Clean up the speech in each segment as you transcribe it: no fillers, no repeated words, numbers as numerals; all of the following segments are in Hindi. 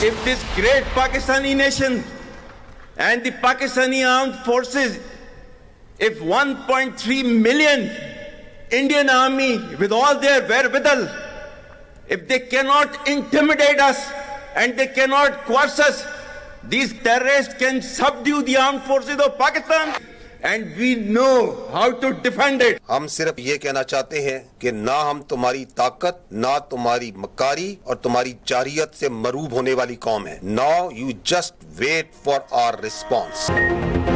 If this great Pakistani nation and the Pakistani armed forces, if 1.3 million Indian army with all their wherewithal, if they cannot intimidate us and they cannot coerce us, these terrorists can subdue the armed forces of Pakistan and we know how to defend it. हम सिर्फ ये कहना चाहते हैं कि ना हम तुम्हारी ताकत, ना तुम्हारी मकारी और तुम्हारी जारियत से मरूब होने वाली कौम है. Now you just wait for our response.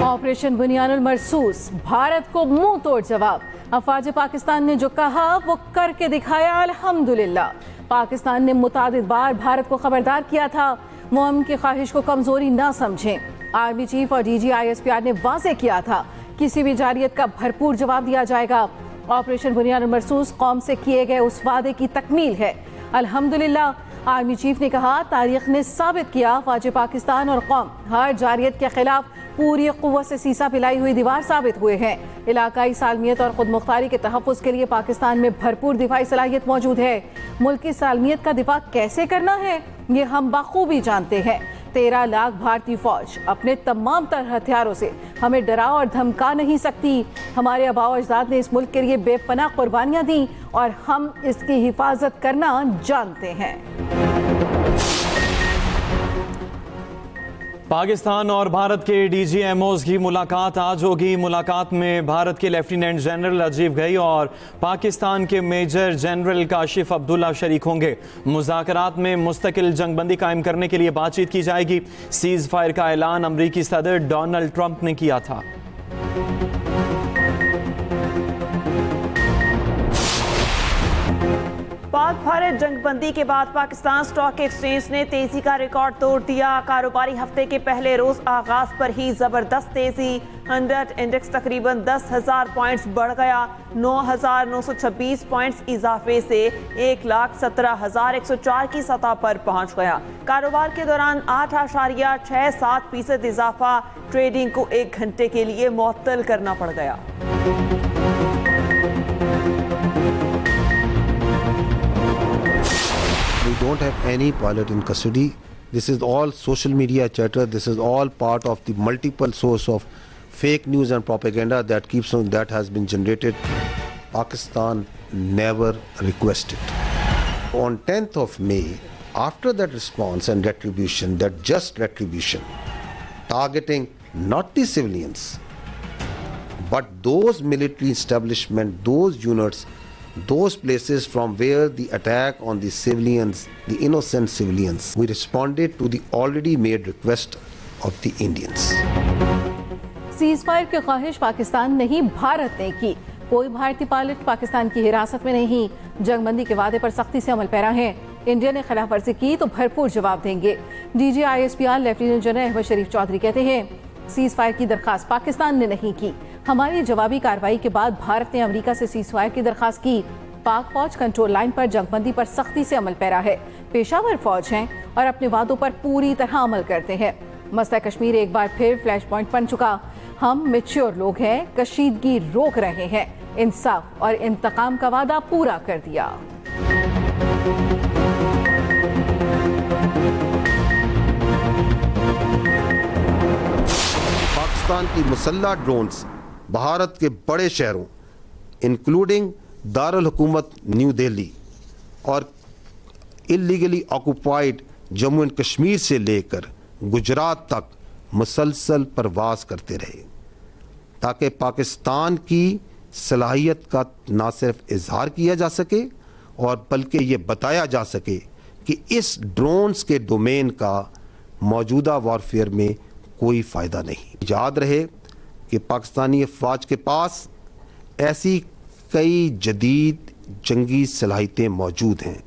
Operation Bunyanul Marsoos, Bharat को मुंह तोड़ जवाब. अफवाज पाकिस्तान ने जो कहा वो करके दिखाया. अल्हम्दुलिल्लाह. पाकिस्तान ने मुतादिद बार भारत को खबरदार किया था वो उनकी ख्वाहिश को कमजोरी ना समझें. आर्मी चीफ और डीजी ISPR ने वाज़ेह किया था किसी भी जारियत का भरपूर जवाब दिया जाएगा. ऑपरेशन बुनियानुल मरसूस कौम से किए गए उस वादे की तकमील है. अल्हम्दुलिल्लाह. आर्मी चीफ ने कहा तारीख ने साबित किया फौज पाकिस्तान और कौम हर जारियत के खिलाफ पूरी कुव्वत से सीसा पिलाई हुई दीवार साबित हुए हैं. इलाकाई सालमियत और खुद मुख्तारी के तहफ़्फ़ुज़ के लिए पाकिस्तान में भरपूर दिफाई सलाहियत मौजूद है. मुल्क की सालमियत का दिफा कैसे करना है ये हम बखूबी जानते हैं. 13 लाख भारतीय फौज अपने तमाम तर हथियारों से हमें डरा और धमका नहीं सकती. हमारे आबाओ अजदाद ने इस मुल्क के लिए बेपनाह कुर्बानियां दी और हम इसकी हिफाजत करना जानते हैं. पाकिस्तान और भारत के DGMOs की मुलाकात आज होगी. मुलाकात में भारत के लेफ्टिनेंट जनरल राजीव घई और पाकिस्तान के मेजर जनरल काशिफ अब्दुल्ला शरीक होंगे. मुज़ाकरात में मुस्तकिल जंगबंदी कायम करने के लिए बातचीत की जाएगी. सीज फायर का ऐलान अमरीकी सदर डोनाल्ड ट्रंप ने किया था. पाक भारत जंगबंदी के बाद पाकिस्तान स्टॉक एक्सचेंज ने तेजी का रिकॉर्ड तोड़ दिया. कारोबारी हफ्ते के पहले रोज आगाज पर ही जबरदस्त तेजी. 100 इंडेक्स तकरीबन 10,000 पॉइंट्स बढ़ गया. 9,926 पॉइंट्स इजाफे से 1,17,104 की सतह पर पहुंच गया. कारोबार के दौरान 8.67% इजाफा. ट्रेडिंग को 1 घंटे के लिए मुअत्तल करना पड़ गया. We don't have any pilot in custody. This is all social media chatter. This is all part of the multiple source of fake news and propaganda that has been generated. Pakistan never requested. On 10th of May, after that response and retribution, that just retribution, targeting not the civilians, but those military establishment, those units, those places from where the attack on the civilians, the innocent civilians, we responded to the already made request of the Indians. Cease fire की ख्वाहिश पाकिस्तान नहीं भारत ने की. कोई भारतीय पायलट पाकिस्तान की हिरासत में नहीं. जंगबंदी के वादे पर सख्ती से अमल पैरा है. इंडिया ने खिलाफ वर्जी की तो भरपूर जवाब देंगे. DG ISPR lieutenant general Ahmed Sharif Chaudhry कहते हैं सीज फायर की दरखास्त पाकिस्तान ने नहीं की. हमारी जवाबी कार्रवाई के बाद भारत ने अमेरिका से सीज फायर की दरखास्त की. पाक फौज कंट्रोल लाइन पर जंगबंदी पर सख्ती से अमल पैरा है. पेशावर फौज हैं और अपने वादों पर पूरी तरह अमल करते हैं. मसला कश्मीर एक बार फिर फ्लैश पॉइंट बन चुका. हम मैच्योर लोग हैं, कशीदगी रोक रहे हैं. इंसाफ और इंतकाम का वादा पूरा कर दिया. पाकिस्तान की मुसल्लह ड्रोन्स भारत के बड़े शहरों इंक्लूडिंग दारुल हुकूमत न्यू दिल्ली और illegally occupied Jammu and Kashmir से लेकर गुजरात तक मुसलसल परवास करते रहे ताकि पाकिस्तान की सलाहियत का ना सिर्फ इजहार किया जा सके और बल्कि ये बताया जा सके कि इस ड्रोन्स के डोमेन का मौजूदा वॉरफेयर में कोई फ़ायदा नहीं. याद रहे कि पाकिस्तानी अफवाज के पास ऐसी कई जदीद जंगी सलाहियतें मौजूद हैं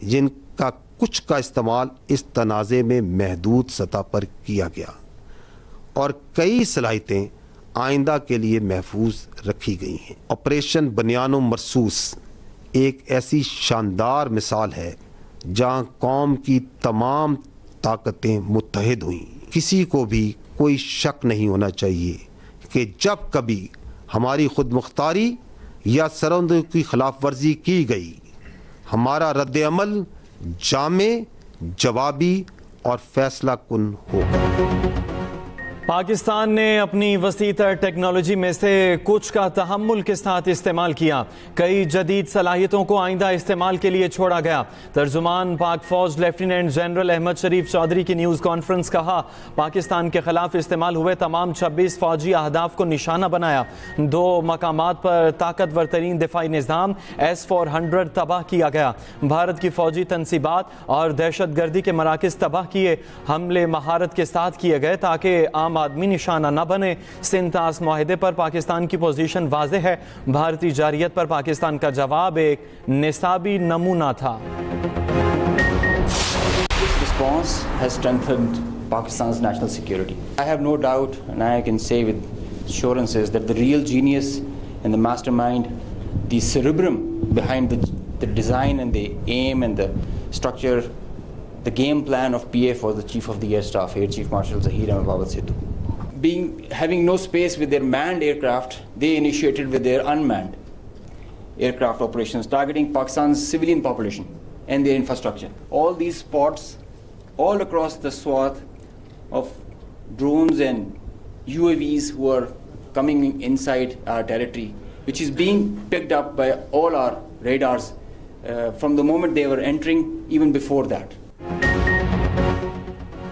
जिनका कुछ का इस्तेमाल इस तनाज़े में महदूद सतह पर किया गया और कई सलाहियतें आइंदा के लिए महफूज रखी गई हैं. ऑपरेशन बुनियानुल मरसूस एक ऐसी शानदार मिसाल है जहां कौम की तमाम ताकतें मुत्तहिद हुई. किसी को भी कोई शक नहीं होना चाहिए कि जब कभी हमारी खुद मुख्तारी या सरहदों की खिलाफ वर्जी की गई, हमारा रद्द अमल जामे, जवाबी और फैसला कुन होगा। पाकिस्तान ने अपनी वसीतर टेक्नोलॉजी में से कुछ का तहम्मुल के साथ इस्तेमाल किया। कई जदीद सलाहियतों को आइंदा इस्तेमाल के लिए छोड़ा गया। तर्जुमान पाक फौज लेफ्टिनेंट जनरल अहमद शरीफ चौधरी की न्यूज़ कॉन्फ्रेंस कहा, पाकिस्तान के खिलाफ इस्तेमाल हुए तमाम 26 फौजी अहदाफ को निशाना बनाया। 2 मकामात पर ताकतवर तरीन दिफाई निज़ाम S-400 तबाह किया गया। भारत की फौजी तनसीबात और दहशत गर्दी के मराकज़ तबाह किए। हमले महारत के साथ किए गए ताकि आम आदमी निशाना न बने। सिंतास माहिदे पर पाकिस्तान की पोजीशन वाज़ेह है। भारतीय जारियत पर पाकिस्तान का जवाब एक निसाबी नमूना था। This response has strengthened Pakistan's national security. I have no doubt, and I can say with assurances, that the real genius and the mastermind, the cerebrum behind the design and the aim and the structure, the game plan of PF was the Chief of the Air Staff, Air Chief Marshal Zahir Ahmed Babad Sidhu. Having no space with their manned aircraft, they initiated with their unmanned aircraft operations, targeting Pakistan's civilian population and their infrastructure. All these spots, all across the swath of drones and UAVs who are coming inside our territory, which is being picked up by all our radars from the moment they were entering, even before that.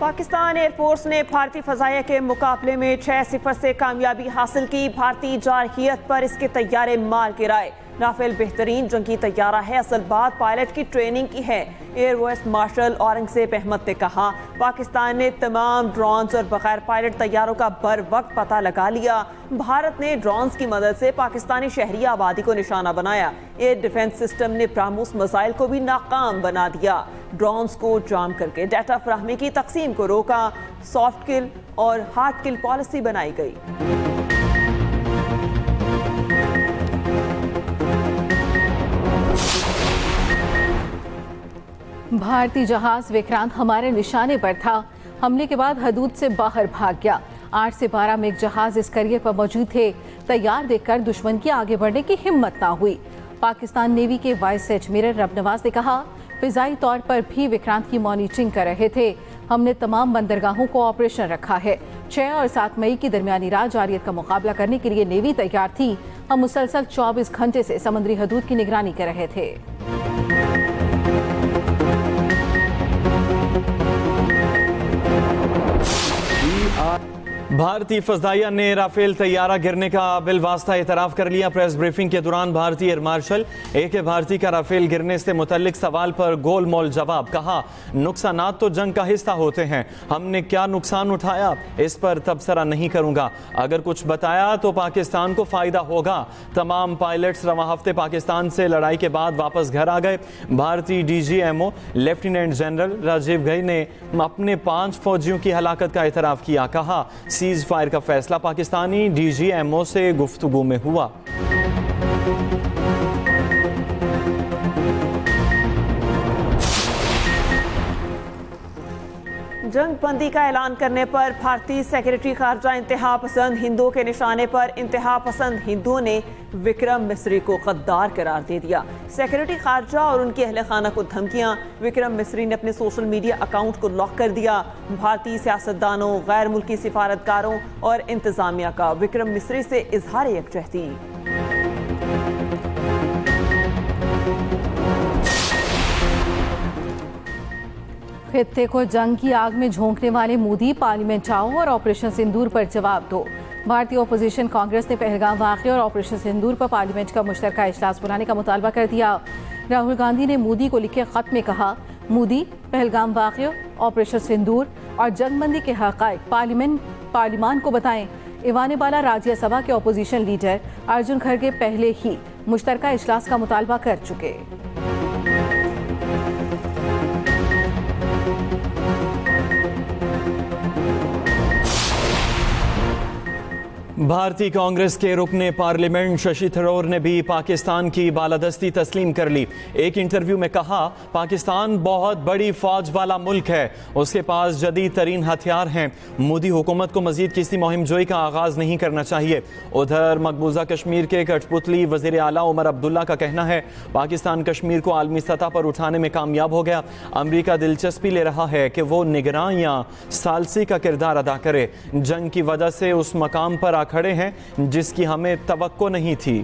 Pakistan air force ने भारतीय फजाइया के मुकाबले में 6-0 से कामयाबी हासिल की। भारतीय जारहियत पर इसके तैयारे मार गिराए। राफेल बेहतरीन जंगी तैयारा है, असल बात पायलट की ट्रेनिंग की है। Air vice marshal Aurangzeb Ahmed ने कहा, पाकिस्तान ने तमाम ड्रोन्स और बगैर पायलट तैयारों का बर वक्त पता लगा लिया। भारत ने ड्रोन्स की मदद से पाकिस्तानी शहरी आबादी को निशाना बनाया। एयर डिफेंस सिस्टम ने ब्राह्मोस मिसाइल को भी नाकाम बना दिया। ड्रोन्स को जाम करके डाटा फराहमी की तकसीम को रोका। सॉफ्ट किल और हार्ड किल पॉलिसी बनाई गई। भारतीय जहाज विक्रांत हमारे निशाने पर था। हमले के बाद हदूद से बाहर भाग गया। 8 से 12 मेघ जहाज इस करियर पर मौजूद थे। तैयार देखकर दुश्मन की आगे बढ़ने की हिम्मत ना हुई। पाकिस्तान नेवी के वाइस एडमिरल रब नवाज ने कहा, फिजाई तौर पर भी विक्रांत की मॉनिटरिंग कर रहे थे। हमने तमाम बंदरगाहों को ऑपरेशन रखा है। 6 और 7 मई की दरमियानी रात जारियत का मुकाबला करने के लिए नेवी तैयार थी। हम मुसलसल 24 घंटे से समुद्री हदूद की निगरानी कर रहे थे। भारतीय फजाइया ने राफेल तैयारा गिरने का बिलवास्ता एतराफ़ कर लिया। प्रेस ब्रीफिंग के दौरान भारतीय एयर मार्शल AK भारती का राफेल गिरने से मुतल्लिक सवाल पर गोल मोल जवाब। कहा, नुकसानात तो जंग का हिस्सा होते हैं, हमने क्या नुकसान उठाया इस पर तबसरा नहीं करूंगा। अगर कुछ बताया तो पाकिस्तान को फ़ायदा होगा। तमाम पायलट्स रवां हफ्ते पाकिस्तान से लड़ाई के बाद वापस घर आ गए। भारतीय DGMO lieutenant general Rajiv Ghai ने अपने 5 फौजियों की हलाकत का एतराफ़ किया। कहा, सीज फायर का फैसला पाकिस्तानी DGMO से गुफ्तगू में हुआ। जंग बंदी का ऐलान करने पर भारतीय सेक्रेटरी खारजा इंतहा पसंद हिंदुओं के निशाने पर इंतहा पसंद हिंदुओं ने विक्रम मिस्री को गद्दार करार दे दिया। सेक्रेटरी खारजा और उनके अहले खाना को धमकियां। विक्रम मिस्री ने अपने सोशल मीडिया अकाउंट को लॉक कर दिया। भारतीय सियासतदानों, गैर मुल्की सिफारतकारों और इंतजामिया का विक्रम मिस्री से इजहार यकजहती। खित्ते को जंग की आग में झोंकने वाले मोदी, पार्लियामेंट आओ और ऑपरेशन सिंदूर पर जवाब दो। भारतीय ओपोजिशन कांग्रेस ने पहलगाम वाक़े और ऑपरेशन सिंदूर पर पार्लियामेंट का मुश्तरका इजलास बुलाने का मुतालबा कर दिया। राहुल गांधी ने मोदी को लिखे खत में कहा, मोदी, पहलगाम वाक़े, ऑपरेशन सिंदूर और जंगबंदी के हक़ाइक़ पार्लियामान को बताएं। ईवान बाला राज्यसभा के ओपोजिशन लीडर अर्जुन खड़गे पहले ही मुश्तरका इजलास का मुतालबा कर चुके। भारतीय कांग्रेस के रुकने पार्लियामेंट शशि थरूर ने भी पाकिस्तान की बालादस्ती तस्लीम कर ली। एक इंटरव्यू में कहा, पाकिस्तान बहुत बड़ी फौज वाला मुल्क है, उसके पास जदीद तरीन हथियार हैं। मोदी हुकूमत को मजीद किसी मुहिम जोई का आगाज नहीं करना चाहिए। उधर मकबूजा कश्मीर के कठपुतली वजीर आला उमर अब्दुल्ला का कहना है, पाकिस्तान कश्मीर को आलमी सतह पर उठाने में कामयाब हो गया। अमरीका दिलचस्पी ले रहा है कि वो निगरान या सालसी का किरदार अदा करे। जंग की वजह से उस मकाम पर खड़े हैं जिसकी हमें तवक्को नहीं थी।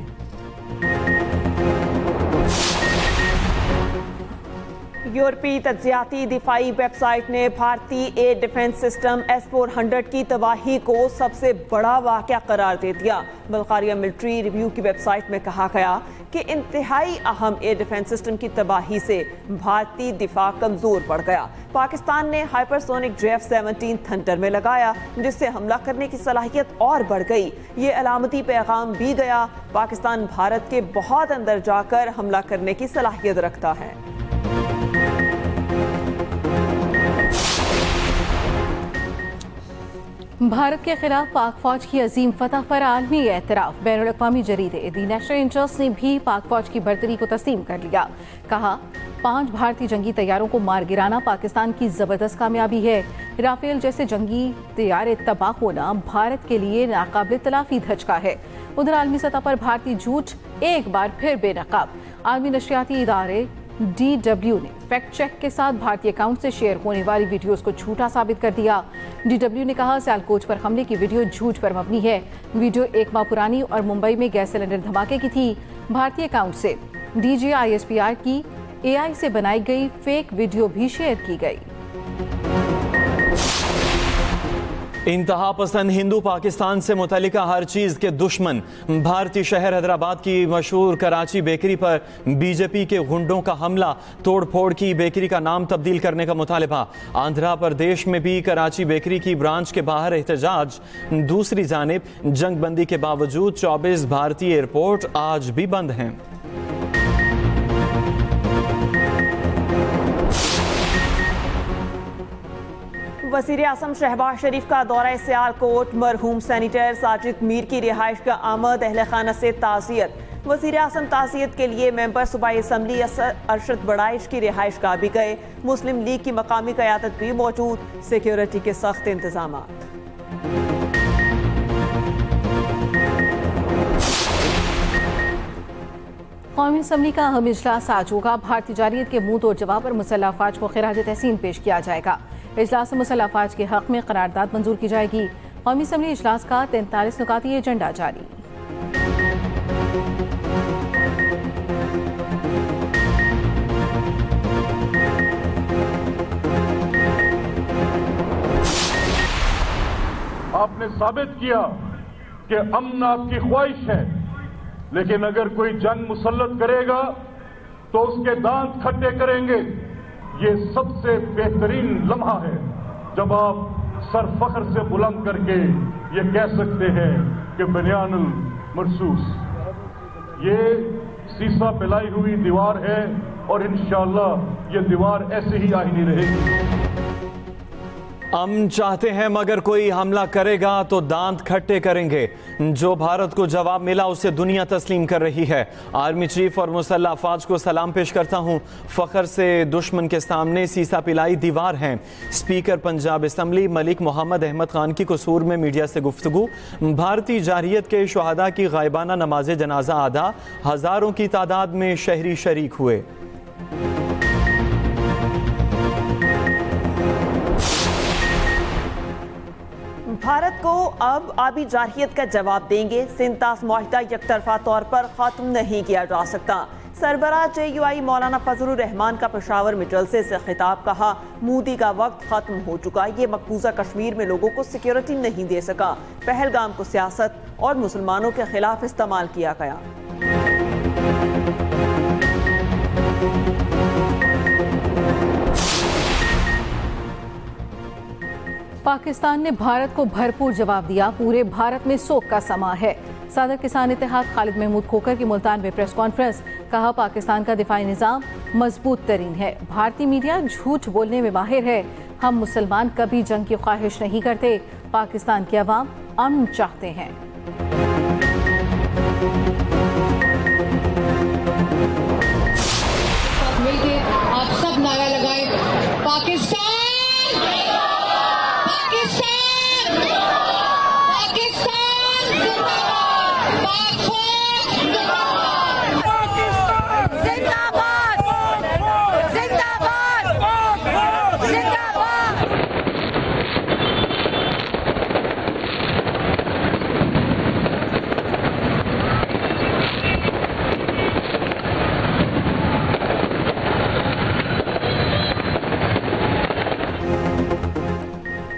यूरोपीय तज्जियाती दिफाई वेबसाइट ने भारतीय एयर डिफेंस सिस्टम S-400 की तबाही को सबसे बड़ा वाक़या करार दे दिया। बल्गारिया मिलिट्री रिव्यू की वेबसाइट में कहा गया कि इंतहाई अहम एयर डिफेंस सिस्टम की तबाही से भारतीय दिफा कमजोर पड़ गया। पाकिस्तान ने हाइपरसोनिक JF-17 थंडर में लगाया, जिससे हमला करने की सलाहियत और बढ़ गई। ये अलामती पैगाम भी गया, पाकिस्तान भारत के बहुत अंदर जाकर हमला करने की सलाहियत रखता है। भारत के खिलाफ पाक फौज की अजीम फतह पर आलमी एतराफ। बैनुल-अक़वामी जरीदे दी नेशनल इंटरेस्ट ने भी पाक फौज की बर्तरी को तस्लीम कर लिया। कहा, 5 भारतीय जंगी तैयारों को मार गिराना पाकिस्तान की जबरदस्त कामयाबी है। राफेल जैसे जंगी तैयारे तबाह होना भारत के लिए नाकाबिल तलाफी धचका है। उधर आलमी सतह पर भारतीय झूठ एक बार फिर बेनकाब। आलमी नशरियाती इदारे DW ने फैक्ट चेक के साथ भारतीय अकाउंट से शेयर होने वाली वीडियोस को झूठा साबित कर दिया। DW ने कहा, सियालकोट पर हमले की वीडियो झूठ पर मबनी है। वीडियो 1 माह पुरानी और मुंबई में गैस सिलेंडर धमाके की थी। भारतीय अकाउंट से DGISPR की AI से बनाई गई फेक वीडियो भी शेयर की गई। इंतहा पसंद हिंदू पाकिस्तान से मुतल्लिका हर चीज के दुश्मन। भारतीय शहर हैदराबाद की मशहूर कराची बेकरी पर बीजेपी के गुंडों का हमला, तोड़ फोड़ की बेकरी का नाम तब्दील करने का मुतालिबा। आंध्र प्रदेश में भी कराची बेकरी की ब्रांच के बाहर एहतजाज। दूसरी जानिब जंगबंदी के बावजूद 24 भारतीय एयरपोर्ट आज भी बंद हैं। वज़ीर आज़म शहबाज शरीफ का दौरा सियालकोट। मरहूम सेनेटर साजिद मीर की रिहाइश का आमद, अहले खाना से ताज़ियत। वज़ीर आज़म ताज़ियत के लिए मेंबर सूबाई असम्बली अरशद बड़ाइश की रिहाइश का भी गए। मुस्लिम लीग की मकामी क़यादत भी मौजूद। सिक्योरिटी के सख्त इंतजाम। कौमी असम्बली का अहम इजलास आज होगा। भारतीय जारियत के मुंह तोड़ जवाब पर मुसल्लह अफवाज को खिराज तहसीन पेश किया जाएगा। इजलास में मुसल्लह अफवाज के हक में करारदाद मंजूर की जाएगी। कौमी असम्बली इजलास का 43 नुकाती एजेंडा जारी। आपने साबित किया कि अमन आपकी ख्वाहिश है, लेकिन अगर कोई जंग मुसल्लत करेगा तो उसके दांत खट्टे करेंगे। ये सबसे बेहतरीन लम्हा है जब आप सर फख्र से बुलंद करके ये कह सकते हैं कि बनियानुल मरसूस ये सीसा पिलाई हुई दीवार है और इंशाअल्लाह ये दीवार ऐसे ही आईनी रहेगी। हम चाहते हैं मगर कोई हमला करेगा तो दांत खट्टे करेंगे। जो भारत को जवाब मिला उसे दुनिया तस्लीम कर रही है। आर्मी चीफ और मुसल्लह अफवाज को सलाम पेश करता हूं। फख्र से दुश्मन के सामने सीसा पिलाई दीवार हैं। स्पीकर पंजाब असम्बली मलिक मोहम्मद अहमद खान की कसूर में मीडिया से गुफ्तगू। भारतीय जारियत के शुहदा की गायबाना नमाज जनाजा अदा, हजारों की तादाद में शहरी शरीक हुए। भारत को अब आबी जारहियत का जवाब देंगे। सिंतास मुआहिदा यकतरफा तौर पर खत्म नहीं किया जा सकता। सरबराह JUI मौलाना फजलुर रहमान का पेशावर में जलसे से खिताब। कहा, मोदी का वक्त खत्म हो चुका। ये मकबूजा कश्मीर में लोगों को सिक्योरिटी नहीं दे सका। पहलगाम को सियासत और मुसलमानों के खिलाफ इस्तेमाल किया गया। पाकिस्तान ने भारत को भरपूर जवाब दिया। पूरे भारत में शोक का समा है। सदर किसान इत्तेहाद खालिद महमूद खोखर की मुल्तान में प्रेस कॉन्फ्रेंस। कहा, पाकिस्तान का दिफाई निज़ाम मजबूत तरीन है। भारतीय मीडिया झूठ बोलने में माहिर है। हम मुसलमान कभी जंग की ख्वाहिश नहीं करते। पाकिस्तान की अवाम अमन चाहते हैं। मिलके आप सब नारा लगाएं, पाकिस्तान पाकिस्तान पाकिस्तान जिंदाबाद, पाक फौज जिंदाबाद, पाकिस्तान जिंदाबाद जिंदाबाद जिंदाबाद।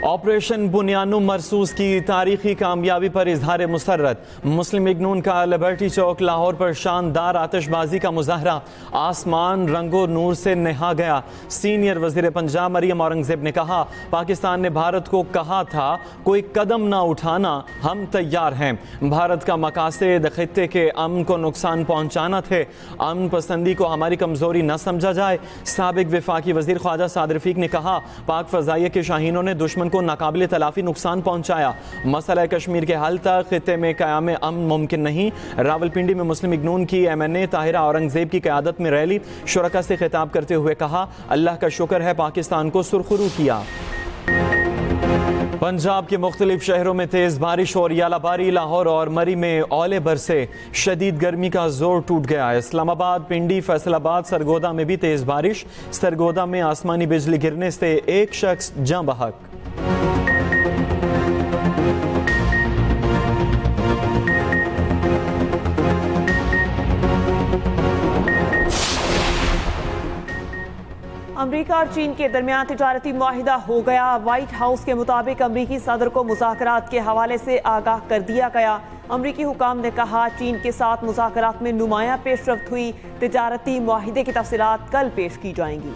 ऑपरेशन बुनियानो मरसूस की तारीखी कामयाबी पर इजहार मुसर्रत। मुस्लिम लीग नून का लिबर्टी चौक लाहौर पर शानदार आतिशबाजी का मुजाहरा, आसमान रंगो नूर से नहा गया। सीनियर वजीर पंजाब मरियम औरंगजेब ने कहा, पाकिस्तान ने भारत को कहा था कोई कदम ना उठाना, हम तैयार हैं। भारत का मकासद खित्ते के अमन को नुकसान पहुंचाना थे, अमन पसंदी को हमारी कमजोरी न समझा जाए। साबिक वफाकी वजीर ख्वाजा साद रफीक ने कहा, पाक फजाइया के शाहीनों ने दुश्मन को नाकाबिले तलाफी नुकसान पहुंचाया। मसला कश्मीर के हल तक खित्ते में क़याम अमन मुमकिन नहीं। रावलपिंडी में मुस्लिम लीग नून की MNA ताहिरा औरंगजेब की क़यादत में रैली, शुरका से खिताब करते हुए कहा, अल्लाह का शुक्र है पाकिस्तान को सुरखरू किया। पंजाब के मुख्तलिफ शहरों में तेज बारिश और यालाबारी, लाहौर और मरी में ओले बरसे, शदीद गर्मी का जोर टूट गया। इस्लामाबाद, पिंडी, फैसलाबाद, सरगोदा में भी तेज बारिश। सरगोदा में आसमानी बिजली गिरने से एक शख्स जाँ बहक। अमेरिका और चीन के दरमियान तिजारती मुआहिदा हो गया। व्हाइट हाउस के मुताबिक अमेरिकी सदर को मुज़ाकरात के हवाले से आगाह कर दिया गया। अमेरिकी हुकाम ने कहा, चीन के साथ मुज़ाकरात में नुमाया पेशरफ्त हुई। तिजारती मुआहिदे की तफसीलात कल पेश की जाएंगी।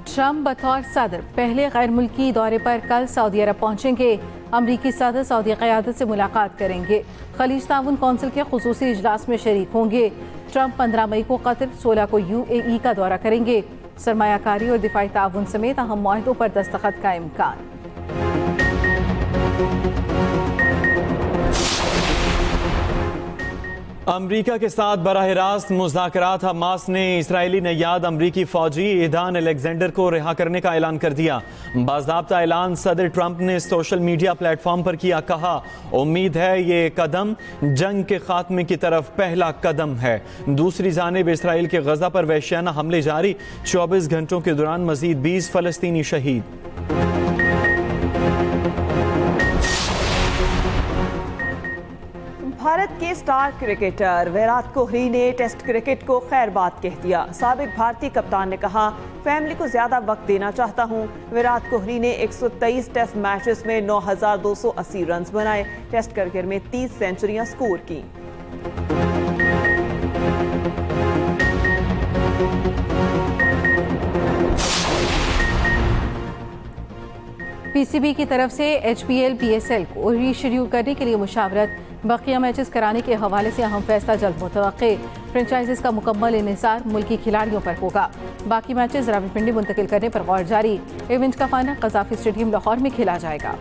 ट्रंप बतौर सदर पहले गैर मुल्की दौरे पर कल सऊदी अरब पहुंचेंगे। अमरीकी सदर सऊदी क़यादत से मुलाकात करेंगे। खलीज ताउन कौंसिल के खुसूसी इजलास में शरीक होंगे। ट्रंप 15 मई को कतर, 16 को UAE का दौरा करेंगे। सरमायाकारी और दिफाई ताउन समेत अहम मुआहिदों पर दस्तखत का इम्कान। अमरीका के साथ बराह रास्त मुज़ाकरात। हमास ने इसराइली नैयाद अमरीकी फौजी ईदान अलेक्जेंडर को रिहा करने का ऐलान कर दिया। बाज़ाब्ता ऐलान सदर ट्रंप ने सोशल मीडिया प्लेटफॉर्म पर किया। कहा, उम्मीद है ये कदम जंग के खात्मे की तरफ पहला कदम है। दूसरी जानिब इसराइल के गजा पर वहशियाना हमले जारी, 24 घंटों के दौरान मजीद 20 फलस्तीनी शहीद। भारत के स्टार क्रिकेटर विराट कोहली ने टेस्ट क्रिकेट को खैरबाद कह दिया। साबिक भारतीय कप्तान ने कहा, फैमिली को ज्यादा वक्त देना चाहता हूं। विराट कोहली ने 123 टेस्ट मैचेस में 9,280 रन बनाए। टेस्ट करियर में 30 सेंचुरियां स्कोर की। PCB की तरफ से HPL PSL को रीशेड्यूल करने के लिए मुशावरत। बकिया मैचेस कराने के हवाले से अहम फैसला जल्द मुतवक्के। फ्रेंचाइजीज का मुकम्मल इन्हिसार मुल्की खिलाड़ियों पर होगा। बाकी मैचेस रावलपिंडी मुंतकिल करने पर गौर जारी। इवेंट का फाइनल कज़ाफी स्टेडियम लाहौर में खेला जाएगा।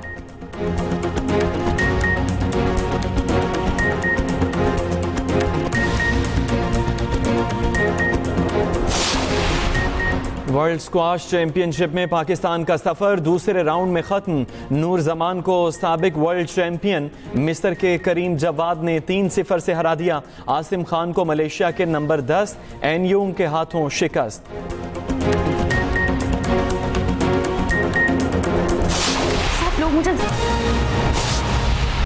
वर्ल्ड स्क्वाश चैंपियनशिप में पाकिस्तान का सफर दूसरे राउंड में खत्म। नूर जमान को साबिक वर्ल्ड चैंपियन मिस्र के करीम जवाद ने 3-0 से हरा दिया। आसिम खान को मलेशिया के नंबर 10 एनयूम के हाथों शिकस्त। लोग मुझे